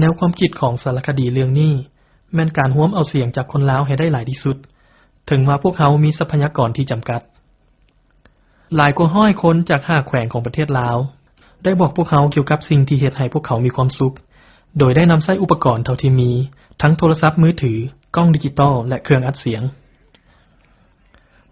แนวความคิดของสารคดีเรื่องนี้แม่นการร่วมเอาเสียงจากคนลาวให้ได้หลายที่สุดถึงว่าพวกเขามีทรัพยากรที่จำกัดหลายกว่า100คนจาก5แขวงของประเทศลาวได้บอกพวกเขาเกี่ยวกับสิ่งที่เฮ็ดให้พวกเขามีความสุขโดยได้นำใช้อุปกรณ์เท่าที่มีทั้งโทรศัพท์มือถือกล้องดิจิตอลและเครื่องอัดเสียง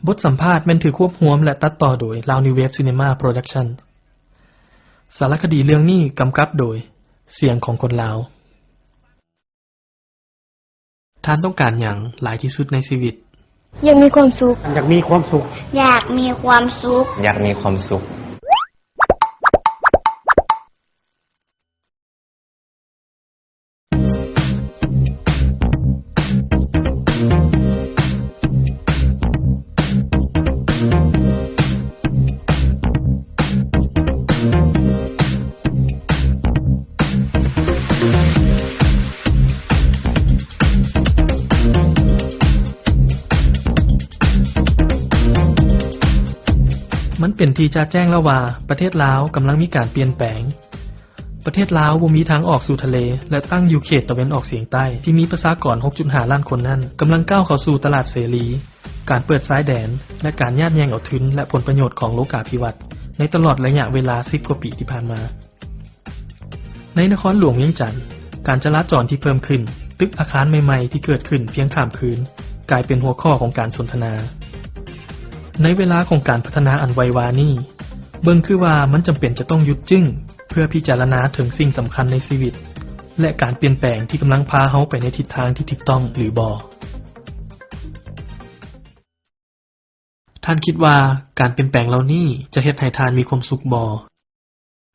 บทสัมภาษณ์แม่นถือควบรวมและตัดต่อโดย Loud New Wave Cinema Production สารคดีเรื่องนี้กำกับโดยเสียงของคนลาวท่านต้องการอย่างหลายที่สุดในชีวิตอยากมีความสุขอยากมีความสุขอยากมีความสุขอยากมีความสุขมันเป็นที่จะแจ้งแล้วว่าประเทศลาวกำลังมีการเปลี่ยนแปลงประเทศลาวบ่มีทางออกสู่ทะเลและตั้งอยู่เขตตะวันออกเฉียงใต้ที่มีประชากร 6.5 ล้านคนนั้นกำลังก้าวเข้าสู่ตลาดเสรีการเปิดซ้ายแดนและการญาติแย่งเอาทุนและผลประโยชน์ของโลกาภิวัตน์ในตลอดระยะเวลา10กว่าปีที่ผ่านมาในนครหลวงเวียงจันทน์การจราจรที่เพิ่มขึ้นตึกอาคารใหม่ๆที่เกิดขึ้นเพียงข้ามคืนกลายเป็นหัวข้อของการสนทนาในเวลาของการพัฒนาอันไววานี้เบิ่งคือว่ามันจำเป็นจะต้องหยุดจึ้งเพื่อพิจารณาถึงสิ่งสำคัญในชีวิตและการเปลี่ยนแปลงที่กำลังพาเฮาไปในทิศทางที่ถูกต้องหรือบ่ท่านคิดว่าการเปลี่ยนแปลงเหล่านี้จะเฮ็ดให้ท่านมีความสุขบ่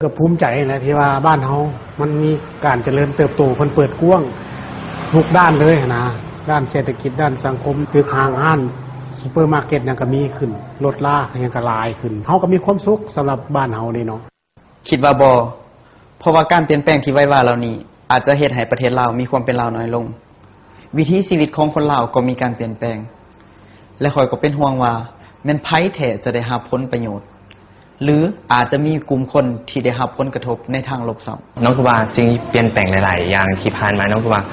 ก็ภูมิใจนะที่ว่าบ้านเฮามันมีการเจริญเติบโตเพิ่นเปิดกว้างทุกด้านเลยนะด้านเศรษฐกิจด้านสังคมคือทางห้านซุปเปอร์มาร์เก็ตนั่นก็มีขึ้นลดราคายังก็หลายขึ้นเฮาก็มีความสุขสำหรับบ้านเฮานี่เนาะคิดว่าบ่เพราะว่าการเปลี่ยนแปลงที่ไวว่าเหล่านี้อาจจะเฮ็ดให้ประเทศลาวมีความเป็นลาวน้อยลงวิถีชีวิตของคนลาวก็มีการเปลี่ยนแปลงและข้อยก็เป็นห่วงว่าแม่นไผแท้จะได้รับผลประโยชน์หรืออาจจะมีกลุ่มคนที่ได้รับผลกระทบในทางลบซ้ำน้องคือว่าสิ่งที่เปลี่ยนแปลงหลายๆอย่างที่ผ่านมาน้องคือว่า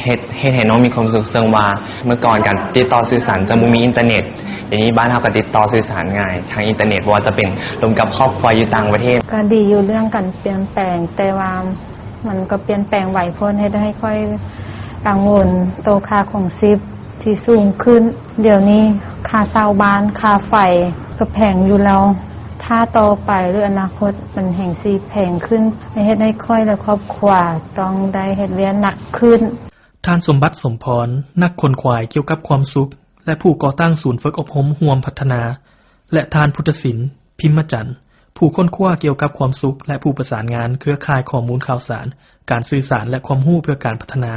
เฮ็ดให้น้องมีความสุขซึ่งว่าเมื่อก่อนการติดต่อสื่อสารจะบ่มีอินเทอร์เน็ตอย่างนี้บ้านเฮาก็ติดต่อสื่อสารง่ายทางอินเทอร์เน็ตบ่ว่าจะเป็นรวมกับครอบครัวอยู่ต่างประเทศก็ดีอยู่เรื่องการเปลี่ยนแปลงแต่ว่ามันก็เปลี่ยนแปลงไหวโพ้นเฮ็ดให้ค่อยกังวลโตค่าของชีพที่สูงขึ้นเดี๋ยวนี้ค่าเช่าบ้านค่าไฟก็แพงอยู่แล้วถ้าต่อไปหรืออนาคตมันแห่งสิแพงขึ้นเฮ็ดให้ค่อยและครอบครัวต้องได้เฮ็ดเวียนหนักขึ้นท่านสมบัติสมพรนักค้นคว้าเกี่ยวกับความสุขและผู้ก่อตั้งศูนย์ฝึกอบรมร่วมพัฒนาและท่านพุทธศิลป์พิมพ์จันทร์ผู้ค้นคว้าเกี่ยวกับความสุขและผู้ประสานงานเครือข่ายข้อมูลข่าวสารการสื่อสารและความรู้เพื่อการพัฒนา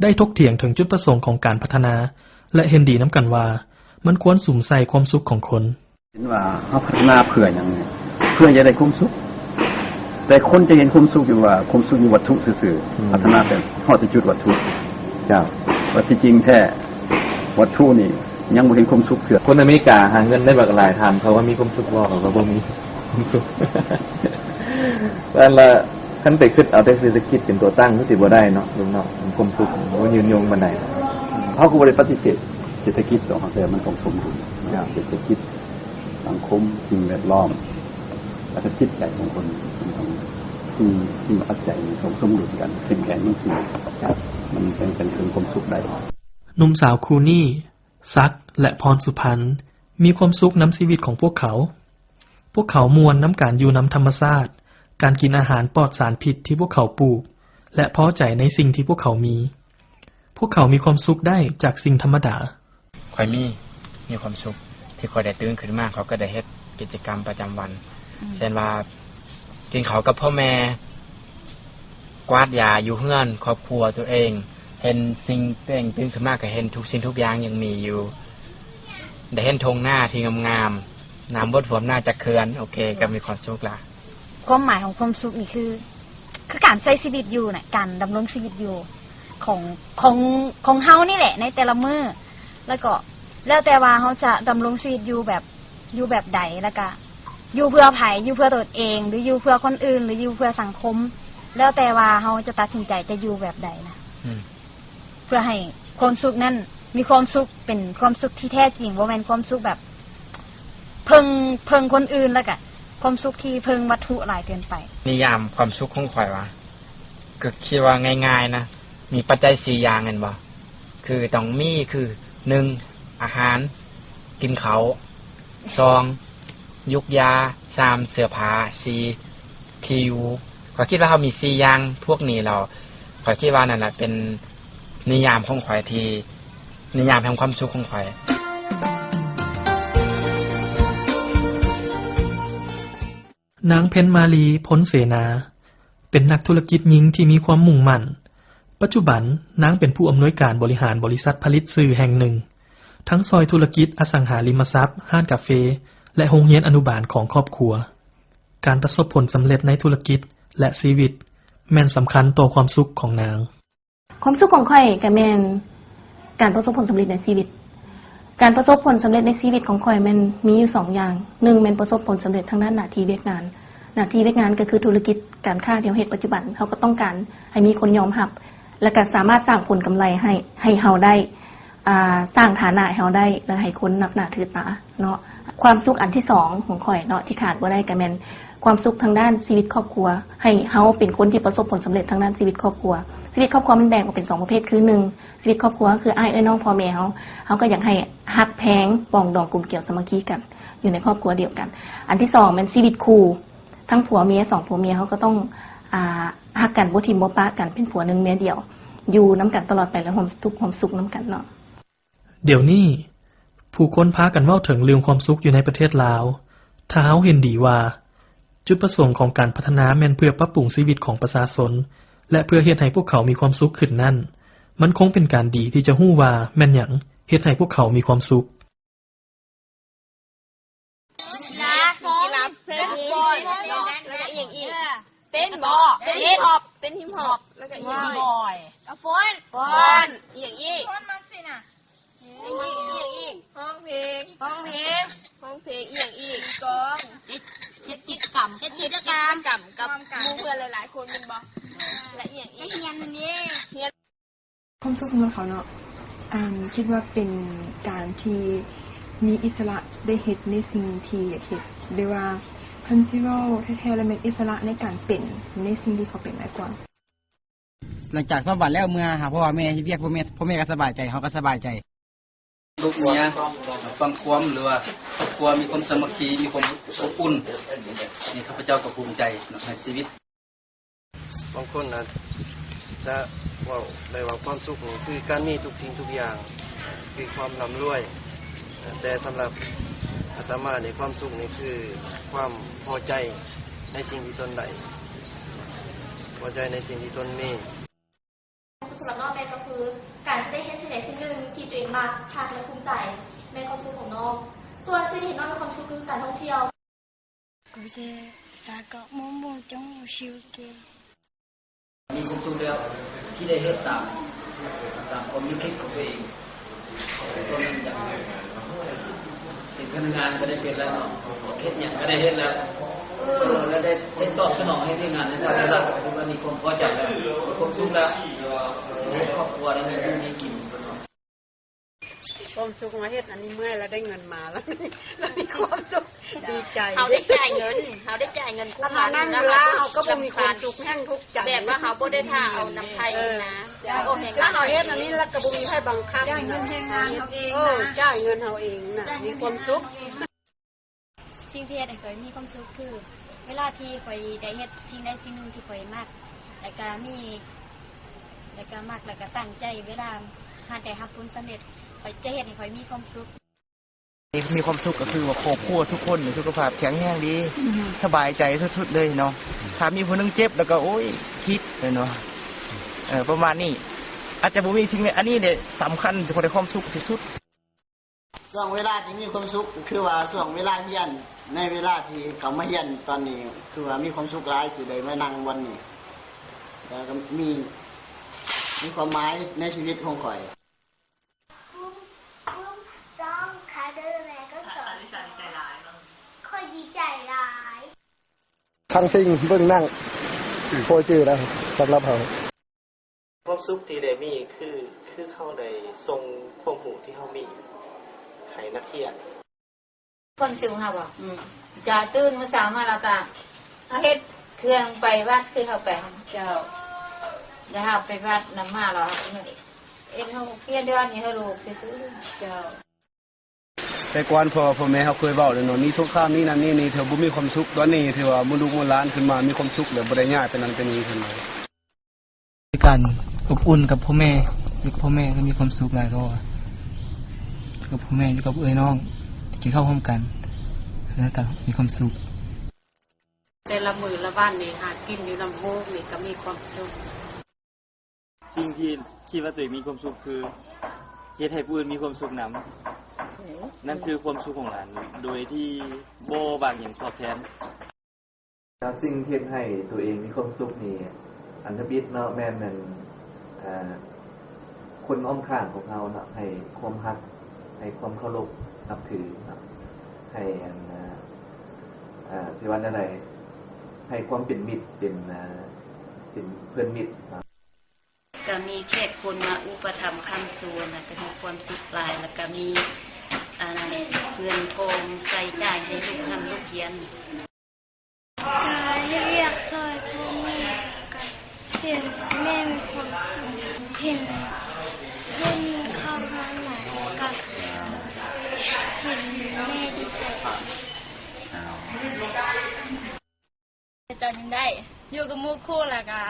ได้ถกเถียงถึงจุดประสงค์ของการพัฒนาและเห็นดีนำกันว่ามันควรสุมใส่ความสุขของคนเห็นว่าเฮาพัฒนาเพื่อหยังเพื่อจะได้ความสุขแต่คนจะเห็นความสุขอยู่ว่าความสุขอยู่วัตถุซื่อๆพัฒนาแต่ฮอดจุดวัตถุเจ้าว่าที่จริงแท้วัตถุนี่ยังบ่เห็นความสุขเถื่อคนอเมริกาหาเงินได้บักหลายถามเขาว่ามีความสุขบ่เขาก็บ่มีความสุขแล้วคันไปคิดเอาแต่เศรษฐกิจเป็นตัวตั้งมันสิบ่ได้เนาะลุงเนาะความสุขบ่ยืนยงปานใดเฮาก็บ่ได้ปฏิเสธเศรษฐกิจดอกแต่มันต้องสมดุลเศรษฐกิจสังคมสิ่งแวดล้อมและจิตใจของคนต้องที่ปัจจัยต้องสมดุลกันเข้มแข็งมันสิมันเป็นถึงความสุขได้หนุ่มสาวคูนี่ซักและพรสุพรรณมีความสุขนำชีวิตของพวกเขามวลน้ำการอยู่น้ำธรรมชาติการกินอาหารปลอดสารพิษที่พวกเขาปลูกและพอใจในสิ่งที่พวกเขามีความสุขได้จากสิ่งธรรมดาค่อยมีความสุขที่ค่อยได้ตื่นขึ้นมาเขาก็ได้เฮ็ดกิจกรรมประจำวันเช่นว่ากินข้าวกับพ่อแม่กวาดยาอยู่เฮือนครอบครัวตัวเองเห็นสิ่งตัวเองตื่นขึ้นมาก็เห็นทุกสิ่งทุกอย่างยังมีอยู่ได้เห็นธงหน้าที่งามๆน้ำบดฝนหน้าจากเขื่อนโอเคก็มีความสุขละความหมายของความสุขนี่คือการใช้ชีวิตอยู่น่ะการดำรงชีวิตอยู่ของเฮานี่แหละในแต่ละมื้อแล้วก็แล้วแต่ว่าเฮาจะดำรงชีวิตอยู่แบบใดแล้วก็อยู่เพื่อไผอยู่เพื่อตนเองหรืออยู่เพื่อคนอื่นหรืออยู่เพื่อสังคม แล้วแต่ว่าเฮาจะตัดสินใจจะอยู่แบบใดนะเพื่อให้ความสุขนั้นมีความสุขเป็นความสุขที่แท้จริงบ่แม่นความสุขแบบเพิ่งคนอื่นแล้วก็ความสุขที่เพิ่งวัตถุหลายเกินไปนิยามความสุขของข่อยวะก็คิดว่าง่ายๆนะมีปัจจัย4อย่างแม่นบ่คือต้องมีคือ1อาหารกินเขา2ยุกยา3เสื้อผ้า4ที่อยู่ข้อยคิดว่าเฮามี4อย่างพวกนี้เราข้อยคิดว่านั่นน่ะเป็นนิยามของข่อยที่นิยามแห่งความสุขของข่อยนางเพ็ญมาลีพ้นเสนาเป็นนักธุรกิจหญิงที่มีความมุ่งมั่นปัจจุบันนางเป็นผู้อำนวยการบริหารบริษัทผลิตสื่อแห่งหนึ่งทั้งซอยธุรกิจอสังหาริมทรัพย์ห้างกาเฟและโรงเรียนอนุบาลของครอบครัวการประสบผลสำเร็จในธุรกิจและชีวิตแม่นสำคัญต่อความสุขของนางความสุขของข้อยก็แม่นการประสบผลสำเร็จในชีวิตการประสบผลสำเร็จในชีวิตของข้อยมันมีอยู่2อย่าง1แม่นประสบผลสำเร็จทางด้านหน้าที่เวียกงานหน้าที่เวียกงานก็คือธุรกิจการค้าที่เฮาเฮ็ดปัจจุบันเฮาก็ต้องการให้มีคนยอมรับและก็สามารถสร้างผลกำไรให้เฮาได้สร้างฐานะให้เฮาได้และให้คนนับหน้าถือตาเนาะความสุขอันที่2ของข้อยเนาะที่ขาดบ่ได้ก็แม่นความสุขทางด้านชีวิตครอบครัวให้เฮาเป็นคนที่ประสบผลสำเร็จทางด้านชีวิตครอบครัวชีวิตครอบครัวมันแบ่งออกเป็น2ประเภทคือ1ชีวิตครอบครัวคืออ้ายเอ้ยน้องพ่อแม่เฮาก็อยากให้ฮักแพงปองดองกลุ่มเกี่ยวสามัคคีกันอยู่ในครอบครัวเดียวกันอันที่2มันชีวิตคู่ทั้งผัวเมีย2ผัวเมียเฮาก็ต้องฮักกันบ่ทิ่มบ่ปะกันเป็นผัว1เมียเดียวอยู่นํกันตลอดไปและความทุกข์ความสุขนํกันเนาะเดี๋ยวนี้ผู้คนพากันเว้าถึงเรื่องความสุขอยู่ในประเทศลาวถ้าเฮาเห็นดีว่าจุดประสงค์ของการพัฒนาแม่นเพื่อปรับปรุงชีวิตของประชาชนและเพื่อเฮ็ดให้พวกเขามีความสุขขึ้นนั่นมันคงเป็นการดีที่จะฮู้ว่าแม่นหยังเฮ็ดให้พวกเขามีความสุขเต้นบอเต้นฮิปฮอปเต้นฮิปฮอปแล้วก็อีกบอยฟอนอย่างอีกฟอนมันสิน่ะอย่างอีกห้องเพลงอย่างอีกกองเฮ็ดกิจกรรมกับหมู่เพื่อนหลายๆคนมึงบ่และอย่างอีกเฮียนนี่ความสุขของเขาเนาะคิดว่าเป็นการที่มีอิสระได้เฮ็ดในสิ่งที่อยากเฮ็ดได้ว่าคันสิเว้าแท้ๆแล้วเป็นอิสระในการเป็นในสิ่งที่เขาเป็นมากกว่าหลังจากสอบบัตรแล้วเมื่อหาพ่อแม่ที่เรียกพ่อแม่ก็สบายใจเขาก็สบายใจลูกเมียฟังความหรือว่าครอบครัวมีความสามัคคีมีความอบอุ่นนี่ข้าพเจ้าก็ภูมิใจในชีวิตบางคนนะจะว่าได้ว่าความสุขนี่คือการมีทุกสิ่งทุกอย่างคือความร่ำรวยแต่สำหรับอาตมาในความสุขนี่คือความพอใจในสิ่งที่ตนได้พอใจในสิ่งที่ตนมีสำหรับน้องแม่ก็คือการที่ได้เห็นสิ่งใดสิ่งหนึ่งที่ตัวเองมาทานและภูมิใจในความสุขของน้องส่วนสิ่งที่น้องมีความสุขคือการท่องเที่ยวก็จะจากโมโมจงชิวเกมีความสุขแล้วที่ได้เฮ็ดตามความคิดของตัวเองตัวนั้นอย่างเป็นพนักงานก็ได้เป็นแล้วเฮ็ดอย่างก็ได้เฮ็ดแล้วแล้วได้ตอบสนองให้ที่งานในทางราชการก็มีความพอใจแล้วความสุขแล้วในครอบครัวได้มีกินความสุขมาเฮ็ดอันนี้เมื่อยแล้วได้เงินมาแล้วมีความสุขดีใจเขาได้จ่ายเงินคุ้มนั่นเวลาเขาก็บ่มีความสุขแห้งทุกข์ใจแบบว่าเขาบ่ได้ท่าเอาน้ำไทยนะถ้าเขาเฮ็ดอันนี้แล้วก็บ่มีใครบังคับจ่ายเงินให้งานเขาเองนะจ่ายเงินเขาเองน่ะมีความสุขสิ่งที่เฮ็ดให้ข้อยมีความสุขคือเวลาที่ข้อยได้เฮ็ดสิ่งใดสิ่งหนึ่งที่ข้อยมักแล้วก็มักแล้วก็ตั้งใจเวลาหาได้รับผลสำเร็จข้อยจะเฮ็ดให้ข้อยมีความสุขมีความสุขก็คือว่าครอบครัวทุกคนสุขภาพแข็งแรงดีสบายใจสุดๆเลยเนาะถ้ามีคนนึงเจ็บแล้วก็โอ๊ยคิดเลยเนาะประมาณนี้อาจจะบ่มีสิ่งนี้อันนี้เนี่ยสำคัญคนในความสุขที่สุดช่วงเวลาที่มีความสุขคือว่าช่วงเวลาเฮียนในเวลาที่เขามาเฮียนตอนนี้คือว่ามีความสุขหลายที่ได้มานั่งวันนี้แล้วก็มีความหมายในชีวิตของข่อยต้องคาเดอร์แม่ก็สอนค่อยดีใจหลายทั้งสิ่งเบื้องนั่ง โคจื้อแล้วสำหรับเขา ความสุขที่ได้มีคือเขาได้ทรงความรู้ที่เขามีให้นักเรียน คนสูงค่ะบอกจะตื่นเมื่อเช้ามาเราก็เอาเฮ็ดเครื่องไปวัดคือเขาไปเจ้าจะเอาไปวัดน้ำมาเราเอ็นเขาเพี้ยนเดือนนี้เขาลูกซื้อเจ้า แต่ก่อนพ่อแม่เขาเคยเว้าเลยเนาะนี่สงครามนี่นั่นนี่เธอบ่มีความสุขตอนนี้ถือว่าบ่ลูกบ่หลานขึ้นมามีความสุขแล้วบ่ได้ย้ายไปนั่นไปนี่ขึ้นมาการอบอุ่นกับพ่อแม่อยู่กับพ่อแม่ก็มีความสุขหลายก็กับพ่อแม่อยู่กับเอ้ยน้องกินข้าวพร้อมกันแล้วก็มีความสุข แต่ละมือละบ้านนี่หากินอยู่ลำโพงนี่ก็มีความสุข สิ่งที่คิดว่าตัวเองมีความสุขคือเฮ็ดให้ผู้อื่นมีความสุขนำนั่นคือความสุขของหลานโดยที่บ่บางอย่างตอบแทน สิ่งที่ให้ตัวเองมีความสุขนี่อันทบิดเนาะแม่นนั่นคนอ้อมข้างของเราเนาะให้ความรักให้ความเคารพนับถือเนาะให้ที่ว่าอะไรให้ความเป็นมิตรเป็นเพื่อนมิตรก็มีแขกคนมาอุปถัมภ์คำส่วนก็มีความสุขหลายแล้วก็มีเงินทองใส่จ่ายให้ลูกทำลูกเรียนเรียกเคยพ่อแม่กับเห็นแม่มีความสุขเห็นเข้ามาไหนกับเห็นแม่ดีใจจำได้อยู่กับหมู่คู่แล้วก็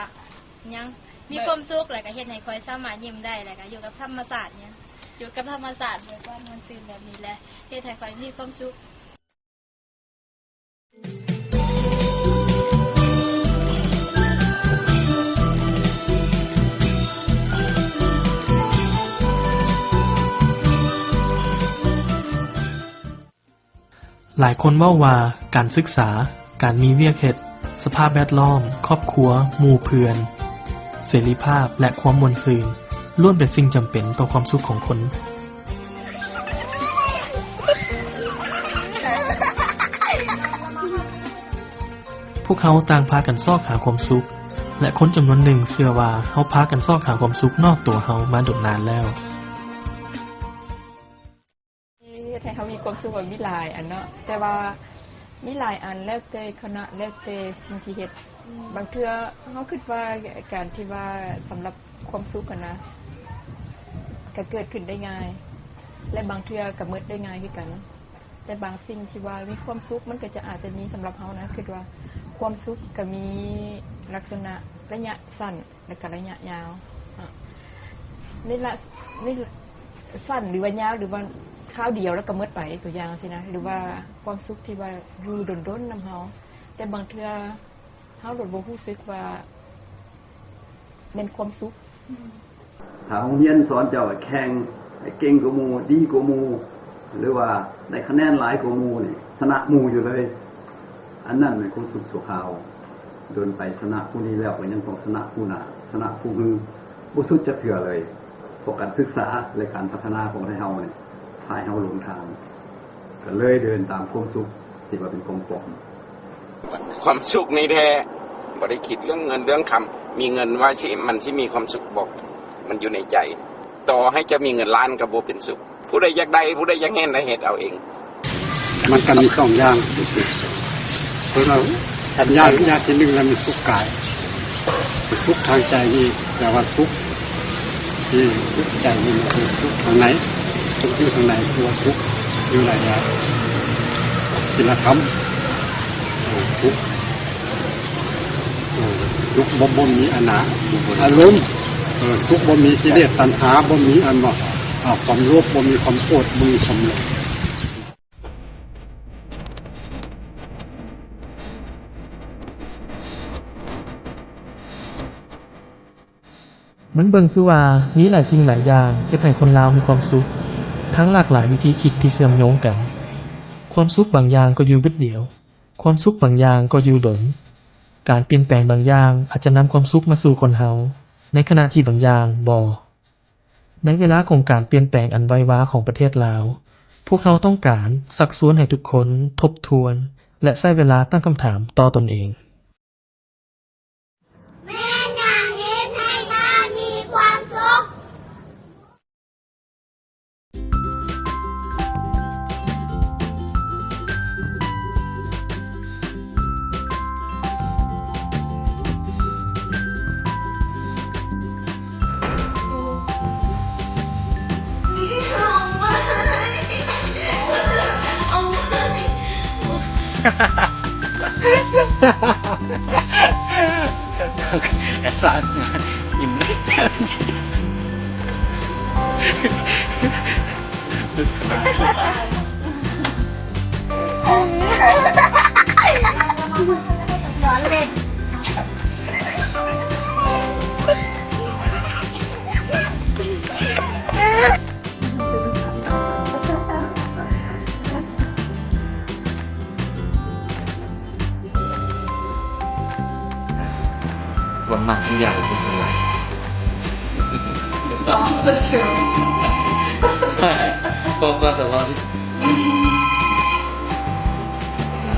ยังมีความสุขแล้วก็เฮ็ดให้คอยสามารถยิ้มได้แล้วก็อยู่กับธรรมศาสตร์เนี่ยอยู่กับธรรมศาสตร์แบบว่ามันซื่อแบบนี้แหละเฮ็ดให้คอยมีความสุข หลายคนเว้าว่าการศึกษาการมีเวียกเฮ็ดสภาพแวดล้อมครอบครัวหมู่เพื่อนเสรีภาพและความม่วนซื่นล้วนเป็นสิ่งจำเป็นต่อความสุขของคน พวกเขาต่างพากันซอกหาความสุขและคนจำนวนหนึ่งเชื่อว่าเขาพากันซอกหาความสุขนอกตัวเขามาดนนานแล้วให้เขามีความสุขแบบมีหลายอันเนาะแต่ว่ามีหลายอันแล้วแต่คณะแล้วแต่สิ่งที่เฮ็ดบางเทื่อเขาคิดว่าการที่ว่าสำหรับความสุขกันนะก็เกิดขึ้นได้ง่ายและบางเทื่อก็หมดได้ง่ายคือกันแต่บางสิ่งที่ว่ามีความสุขมันก็จะอาจจะมีสำหรับเขานะคือว่าความสุขก็มีลักษณะระยะสั้นและก็ระยะยาวนี่สั้นหรือว่ายาวหรือว่าข้าวเดียวแล้วก็หมดไปตัวอย่างสินะหรือว่าความสุขที่ว่าอยู่ดนๆนำเฮาแต่บางเทื่อเฮาโดดบ่รู้สึกว่าเป็นความสุขถ้าโรงเรียนสอนเจ้าแข่งให้เก่งกว่าหมู่ดีกว่าหมู่หรือว่าได้คะแนนหลายกว่าหมู่นี่ชนะหมู่อยู่เลยอันนั้นเป็นความสุขชั่วคราวโดนไปชนะผู้นี้แล้วก็ยังต้องชนะผู้หน้าชนะผู้อื่นบ่สุดจะเถื่อเลยพวกการศึกษาและการพัฒนาของเฮาเนี่ยพาเฮาหลงทางก็เลยเดินตามความสุขที่ว่าเป็นของปลอม ความสุขนี่แท้บ่ได้คิดเรื่องเงินเรื่องคำมีเงินว่าสิมันสิมีความสุขบอกมันอยู่ในใจต่อให้จะมีเงินล้านก็บ่เป็นสุขผู้ใดอยากได้ผู้ใดอยากเห็นได้เฮ็ดเอาเองมันก็มีสองอย่างเพราะเราสัญญาที่หนึ่งเรามีสุขกายสุขทางใจนี่แต่ว่าสุขที่สุขใจนี่คือสุขทางไหนสุขอยู่ทางไหนคือว่าสุขอยู่หลายอย่างศีลธรรมสุขบ่มีอนาอารมณ์สุขบ่มีกิเลสตัณหาบ่มีอันว่าความโลภบ่มีความโกรธบ่มีความหลงมันเบิ่งคือว่ามีหลายสิ่งหลายอย่างเฮ็ดให้คนลาวมีความสุขทั้งหลากหลายวิธีคิดที่เชื่อมโยงกันความสุขบางอย่างก็อยู่วิดเดียวความสุขบางอย่างก็อยู่ดนการเปลี่ยนแปลงบางอย่างอาจจะนำความสุขมาสู่คนเฮาในขณะที่บางอย่างบ่ในเวลาของการเปลี่ยนแปลงอันไววาของประเทศลาวพวกเขาต้องการซักซ้วนให้ทุกคนทบทวนและใช้เวลาตั้งคำถามต่อตนเอง แอสซานอิ่มเลยร้อนเลย วันมากทุกอย่างเป็นอะไร พบกันแต่ว่า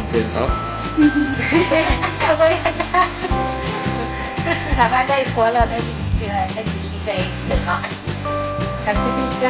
เชิญครับ ถามว่าได้ผัวแล้วได้ดีใจเกิดหน่อยทำที่ดีใจ